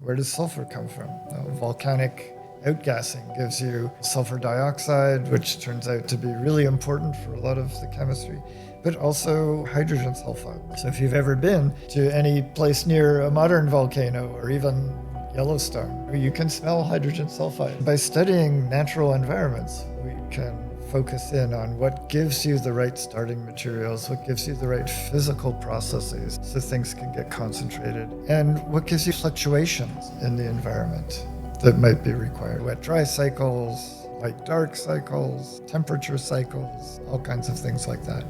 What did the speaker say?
Where does sulfur come from? Volcanic outgassing gives you sulfur dioxide, which turns out to be really important for a lot of the chemistry, but also hydrogen sulfide. So if you've ever been to any place near a modern volcano or even Yellowstone, you can smell hydrogen sulfide. By studying natural environments, we can focus in on what gives you the right starting materials, what gives you the right physical processes so things can get concentrated, and what gives you fluctuations in the environment that might be required. Wet-dry cycles, light-dark cycles, temperature cycles, all kinds of things like that.